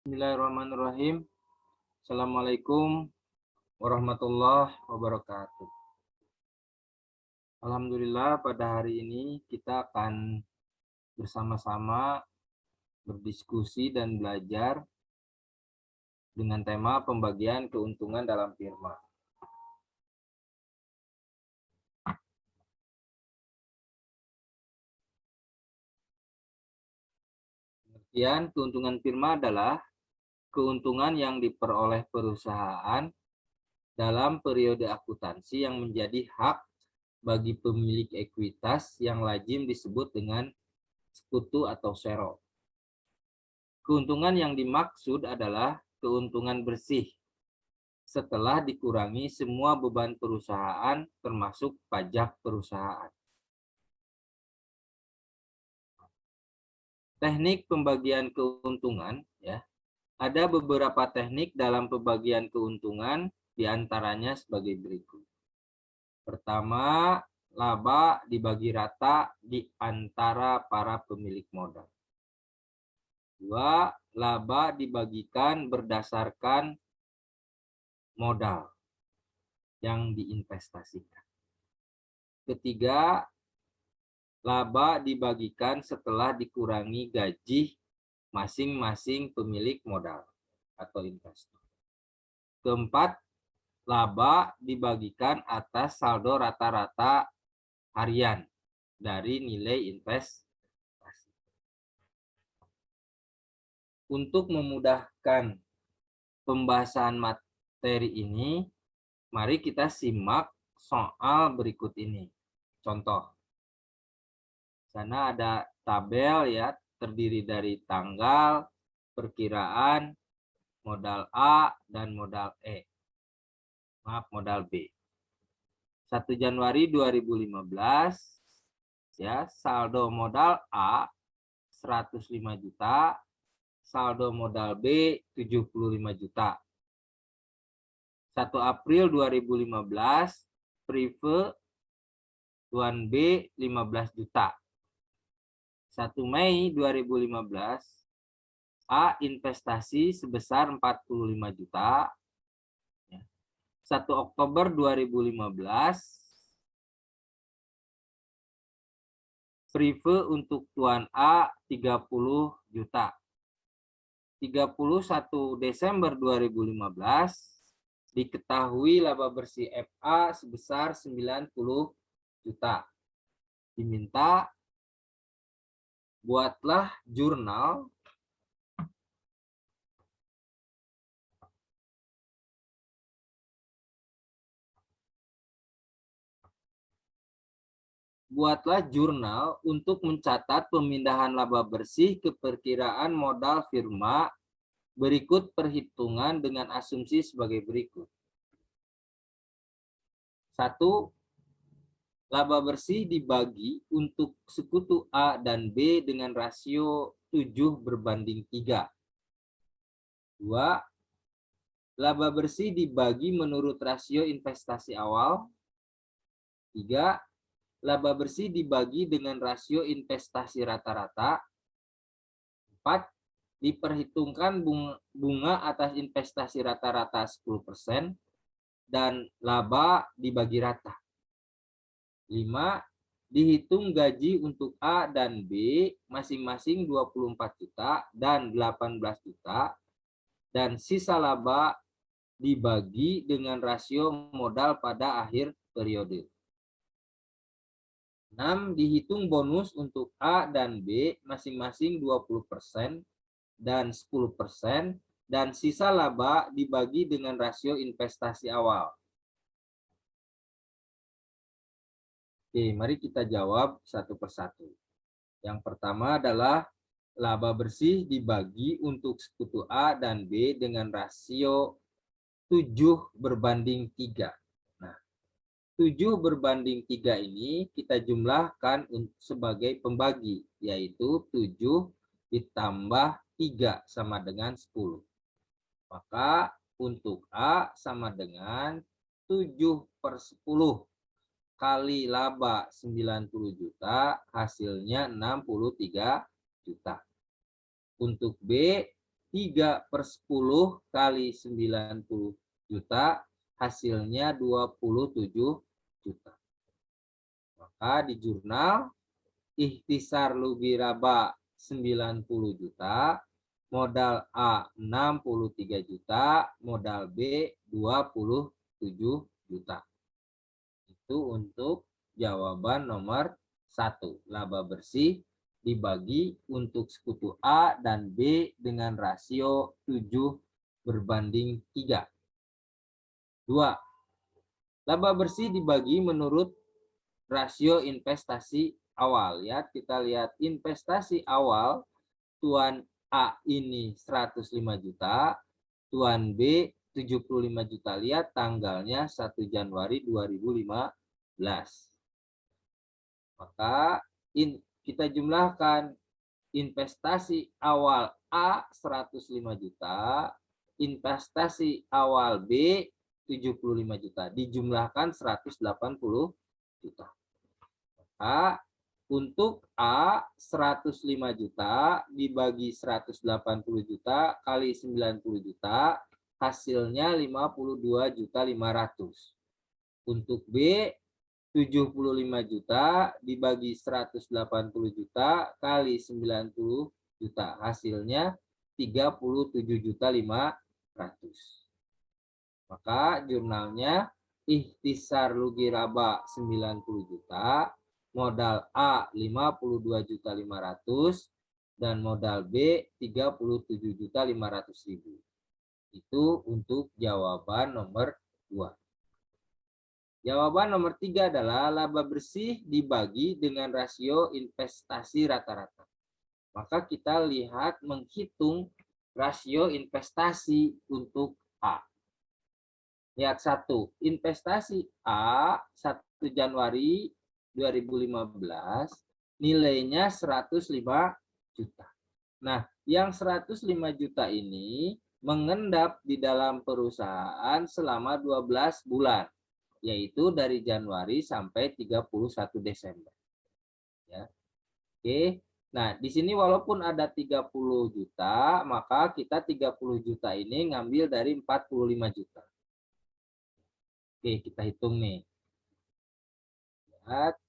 Bismillahirrahmanirrahim. Assalamualaikum warahmatullahi wabarakatuh. Alhamdulillah pada hari ini kita akan bersama-sama berdiskusi dan belajar dengan tema pembagian keuntungan dalam firma. Pengertian keuntungan firma adalah keuntungan yang diperoleh perusahaan dalam periode akuntansi yang menjadi hak bagi pemilik ekuitas yang lazim disebut dengan sekutu atau share. Keuntungan yang dimaksud adalah keuntungan bersih setelah dikurangi semua beban perusahaan termasuk pajak perusahaan. Teknik pembagian keuntungan, ya. Ada beberapa teknik dalam pembagian keuntungan, diantaranya sebagai berikut. Pertama, laba dibagi rata di antara para pemilik modal. Dua, laba dibagikan berdasarkan modal yang diinvestasikan. Ketiga, laba dibagikan setelah dikurangi gaji masing-masing pemilik modal atau investor. Keempat, laba dibagikan atas saldo rata-rata harian dari nilai investasi. Untuk memudahkan pembahasan materi ini, mari kita simak soal berikut ini. Contoh. Sana ada tabel, ya, terdiri dari tanggal, perkiraan, modal A dan modal modal B. 1 Januari 2015, ya, saldo modal A 105 juta, saldo modal B 75 juta. 1 April 2015, prive Tuan B 15 juta. 1 Mei 2015, A investasi sebesar 45 juta. 1 Oktober 2015, prive untuk Tuan A 30 juta. 31 Desember 2015, diketahui laba bersih FA sebesar 90 juta. Diminta buatlah jurnal untuk mencatat pemindahan laba bersih ke perkiraan modal firma berikut perhitungan dengan asumsi sebagai berikut. 1. Laba bersih dibagi untuk sekutu A dan B dengan rasio 7:3. 2. Laba bersih dibagi menurut rasio investasi awal. 3. Laba bersih dibagi dengan rasio investasi rata-rata. 4. Diperhitungkan bunga atas investasi rata-rata 10% dan laba dibagi rata. 5. Dihitung gaji untuk A dan B masing-masing 24 juta dan 18 juta dan sisa laba dibagi dengan rasio modal pada akhir periode. 6. Dihitung bonus untuk A dan B masing-masing 20% dan 10% dan sisa laba dibagi dengan rasio investasi awal. Oke, mari kita jawab satu persatu. Yang pertama adalah laba bersih dibagi untuk sekutu A dan B dengan rasio 7:3. Nah, 7:3 ini kita jumlahkan sebagai pembagi, yaitu 7 ditambah 3 sama dengan 10. Maka untuk A sama dengan 7/10 kali laba 90 juta, hasilnya 63 juta. Untuk B 3/10 kali 90 juta, hasilnya 27 juta. Maka di jurnal ikhtisar lugiraba 90 juta, modal A 63 juta, modal B 27 juta. Itu untuk jawaban nomor 1. Laba bersih dibagi untuk sekutu A dan B dengan rasio 7/3. 2. Laba bersih dibagi menurut rasio investasi awal. Ya, kita lihat investasi awal tuan A ini 105 juta, tuan B 75 juta. Lihat tanggalnya 1 Januari 2015. Maka kita jumlahkan investasi awal A 105 juta, investasi awal B 75 juta, dijumlahkan 180 juta. Maka untuk A 105 juta dibagi 180 juta kali 90 juta, hasilnya 52.500.000. Untuk B 75 juta dibagi 180 juta kali 90 juta, hasilnya 37.500.000. Maka jurnalnya ikhtisar lugiraba 90 juta, modal A 52.500.000 dan modal B 37.500.000. Itu untuk jawaban nomor 2. Jawaban nomor 3 adalah laba bersih dibagi dengan rasio investasi rata-rata. Maka kita lihat menghitung rasio investasi untuk A. Lihat 1, investasi A 1 Januari 2015 nilainya 105 juta. Nah, yang 105 juta ini mengendap di dalam perusahaan selama 12 bulan, yaitu dari Januari sampai 31 Desember. Ya. Oke. Nah, di sini walaupun ada 30 juta, maka kita 30 juta ini ngambil dari 45 juta. Oke, kita hitung nih. Lihat.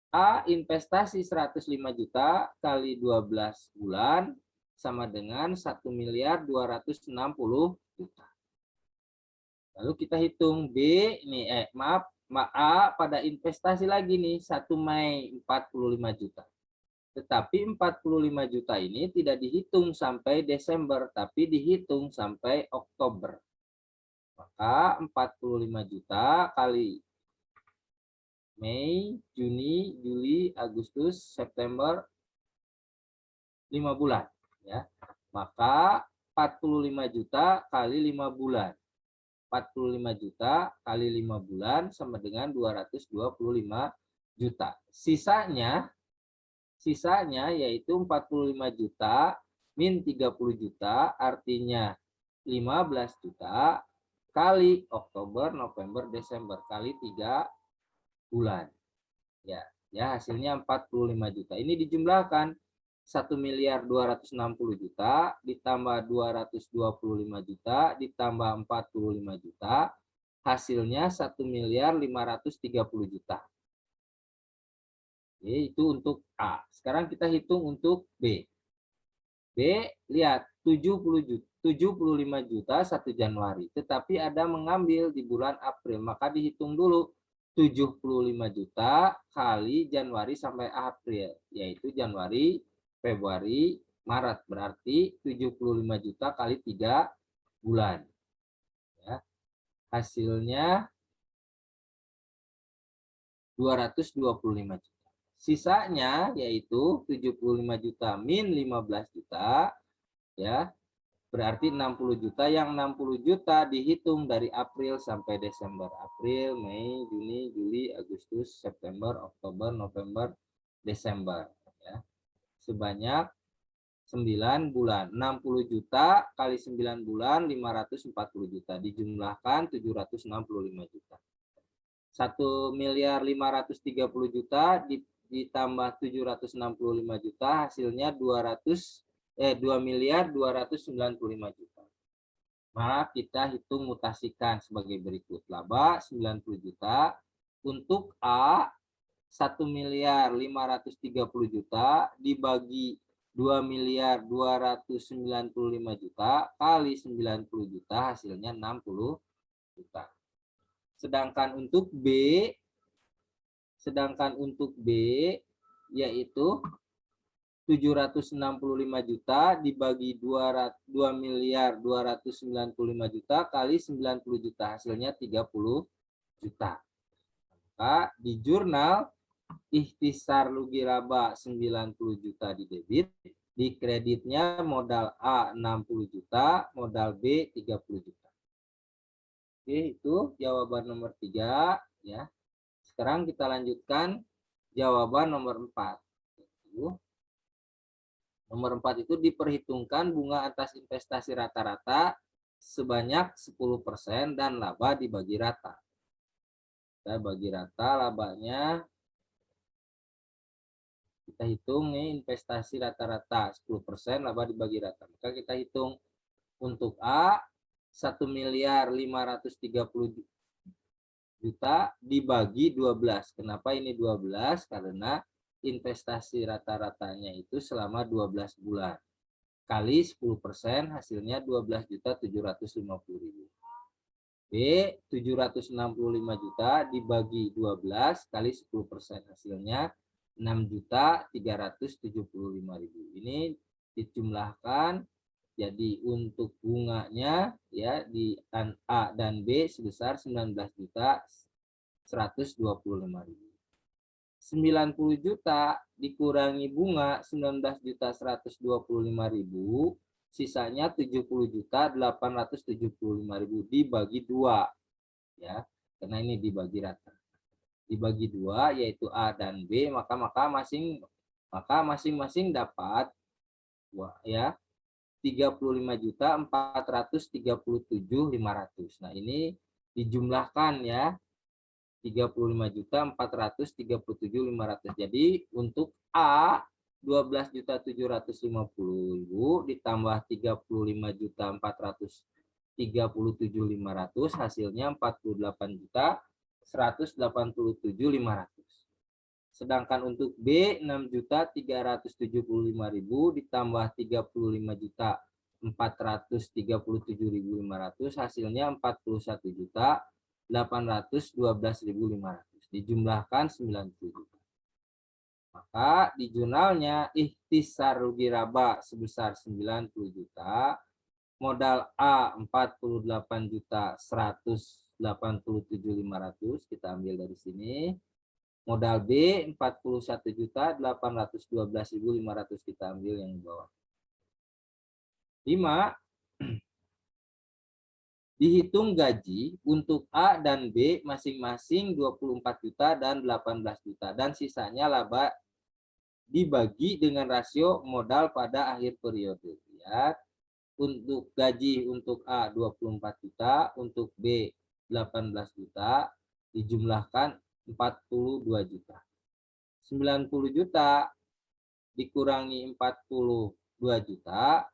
A investasi 105 juta kali 12 bulan sama dengan 1.260 juta. Lalu kita hitung B nih, A pada investasi lagi nih 1 Mei 45 juta. Tetapi 45 juta ini tidak dihitung sampai Desember, tapi dihitung sampai Oktober. Maka 45 juta kali Mei, Juni, Juli, Agustus, September, 5 bulan. Ya. Maka 45 juta kali 5 bulan. 45 juta kali 5 bulan sama dengan 225 juta. Sisanya yaitu 45 juta min 30 juta, artinya 15 juta kali Oktober, November, Desember, kali 3 bulan. Ya, hasilnya 45 juta. Ini dijumlahkan 1.260 juta ditambah 225 juta ditambah 45 juta, hasilnya 1.530 juta. Oke, itu untuk A. Sekarang kita hitung untuk B. B, lihat 75 juta 1 Januari, tetapi ada mengambil di bulan April, maka dihitung dulu 75 juta kali Januari sampai April, yaitu Januari, Februari, Maret, berarti 75 juta kali 3 bulan. Ya. Hasilnya 225 juta. Sisanya yaitu 75 juta min 15 juta, ya. Berarti 60 juta, yang 60 juta dihitung dari April sampai Desember. April, Mei, Juni, Juli, Agustus, September, Oktober, November, Desember. Ya. Sebanyak 9 bulan. 60 juta kali 9 bulan, 540 juta. Dijumlahkan 765 juta. 1.530 juta ditambah 765 juta, hasilnya 200 2.295 juta. Maka kita hitung mutasikan sebagai berikut. Laba 90 juta. Untuk A 1.530 juta dibagi 2.295 juta kali 90 juta hasilnya 60 juta. Sedangkan untuk B yaitu 765 juta dibagi 2.295 juta kali 90 juta hasilnya 30 juta. Maka di jurnal ikhtisar rugi laba 90 juta di debit, di kreditnya modal A 60 juta, modal B 30 juta. Oke, itu jawaban nomor 3 ya. Sekarang kita lanjutkan jawaban nomor 4. Nomor 4 itu diperhitungkan bunga atas investasi rata-rata sebanyak 10% dan laba dibagi rata. Kita bagi rata labanya. Kita hitung nih investasi rata-rata 10%, laba dibagi rata. Maka kita hitung untuk A 1.530 juta dibagi 12. Kenapa ini 12? Karena investasi rata-ratanya itu selama 12 bulan. Kali 10% hasilnya 12.750.000. B 765 juta dibagi 12 kali 10% hasilnya 6.375.000. Ini dijumlahkan jadi untuk bunganya ya di A dan B sebesar 19.125.000. 90 juta dikurangi bunga 19.125.000, sisanya 70.875.000 dibagi 2 ya. Karena ini dibagi rata. Dibagi 2 yaitu A dan B, maka masing-masing dapat ya 35.437.500. Nah, ini dijumlahkan ya. 35.437.500. Jadi untuk A 12.750.000 ditambah 35.437.500 hasilnya 48.187.500. Sedangkan untuk B 6.375.000 ditambah 35.437.500 hasilnya 41.812.500. Dijumlahkan 90 juta. Maka di jurnalnya ikhtisar rugi laba sebesar 90 juta, modal A 48.187.500 kita ambil dari sini. Modal B 41.812.500 kita ambil yang di bawah. 5. Dihitung gaji untuk A dan B masing-masing 24 juta dan 18 juta dan sisanya laba dibagi dengan rasio modal pada akhir periode. Lihat, untuk gaji untuk A 24 juta, untuk B 18 juta, dijumlahkan 42 juta. 90 juta dikurangi 42 juta,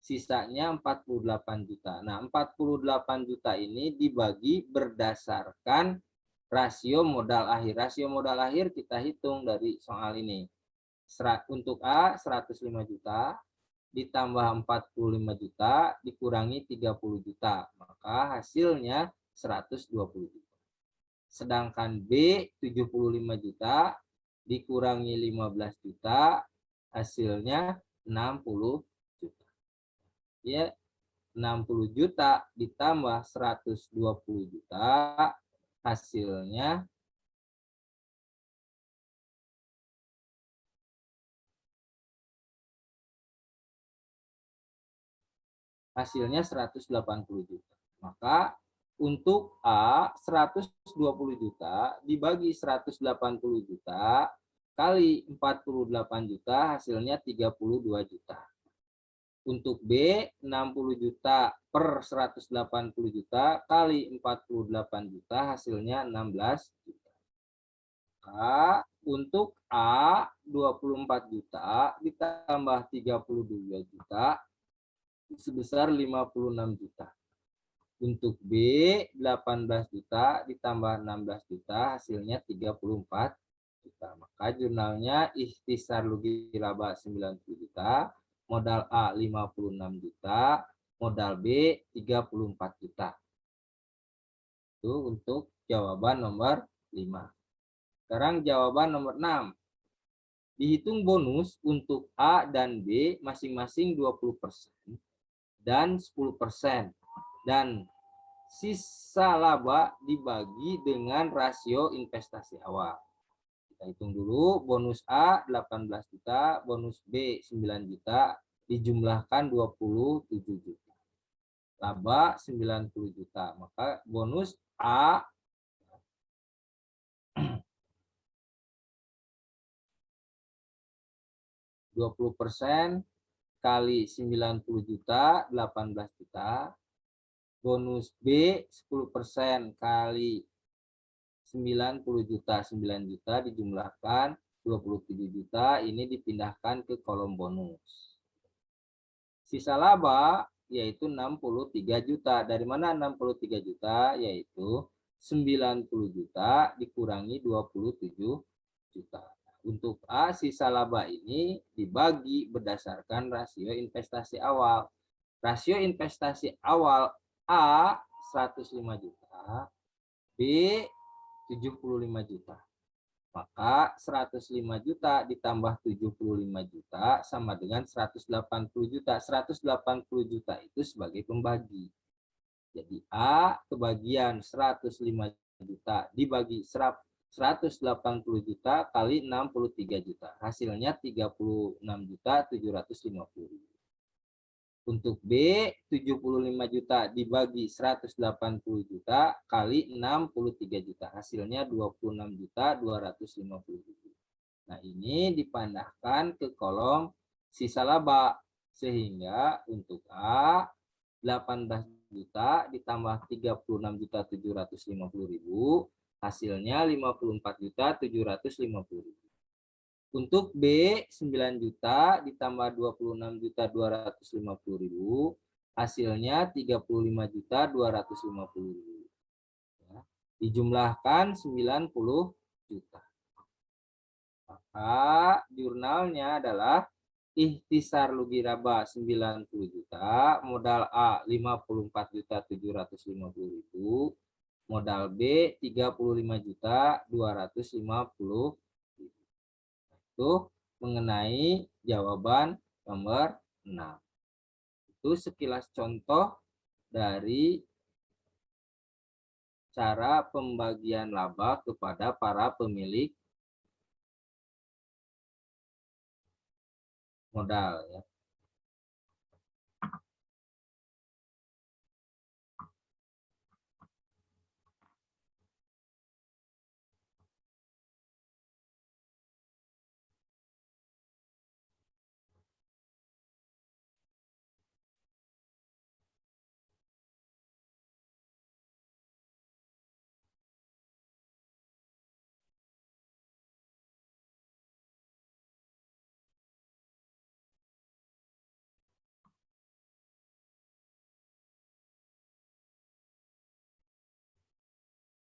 sisanya 48 juta. Nah, 48 juta ini dibagi berdasarkan rasio modal akhir. Rasio modal akhir kita hitung dari soal ini. Untuk A 105 juta ditambah 45 juta dikurangi 30 juta. Maka hasilnya 120 juta. Sedangkan B 75 juta dikurangi 15 juta hasilnya 60 juta. Ya, 60 juta ditambah 120 juta hasilnya hasilnya 180 juta. Maka untuk A 120 juta dibagi 180 juta kali 48 juta hasilnya 32 juta. Untuk B 60 juta per 180 juta kali 48 juta hasilnya 16 juta. Maka Untuk A 24 juta ditambah 32 juta sebesar 56 juta. Untuk B 18 juta ditambah 16 juta hasilnya 34 juta. Maka jurnalnya ikhtisar rugi laba 90 juta, modal A 56 juta, modal B 34 juta. Itu untuk jawaban nomor 5. Sekarang jawaban nomor 6. Dihitung bonus untuk A dan B masing-masing 20% dan 10%. Dan sisa laba dibagi dengan rasio investasi awal. Kita hitung dulu, bonus A 18 juta, bonus B 9 juta, dijumlahkan 27 juta. Laba 90 juta. Maka bonus A 20% kali 90 juta, 18 juta. Bonus B 10% kali 90 juta, 9 juta dijumlahkan 27 juta. Ini dipindahkan ke kolom bonus. Sisa laba yaitu 63 juta. Dari mana 63 juta? Yaitu 90 juta dikurangi 27 juta. Untuk A, sisa laba ini dibagi berdasarkan rasio investasi awal. Rasio investasi awal A 105 juta, B 75 juta. Maka 105 juta ditambah 75 juta sama dengan 180 juta. 180 juta itu sebagai pembagi. Jadi A kebagian 105 juta dibagi 180 juta kali 63 juta. Hasilnya 36 juta 750.000. Untuk B 75 juta dibagi 180 juta kali 63 juta. Hasilnya 26 juta 250.000. Nah, ini dipindahkan ke kolom sisa laba. Sehingga untuk A 18 juta ditambah 36 juta 750.000. Hasilnya 54 juta 750.000. Untuk B 9 juta ditambah 26 juta 250.000, hasilnya 35 juta 250.000. Ya, dijumlahkan 90 juta. Maka jurnalnya adalah ikhtisar rugi laba 90 juta, modal A 54 juta 750.000, modal B 35 juta 250.000. Itu mengenai jawaban nomor 6. Itu sekilas contoh dari cara pembagian laba kepada para pemilik modal. Ya.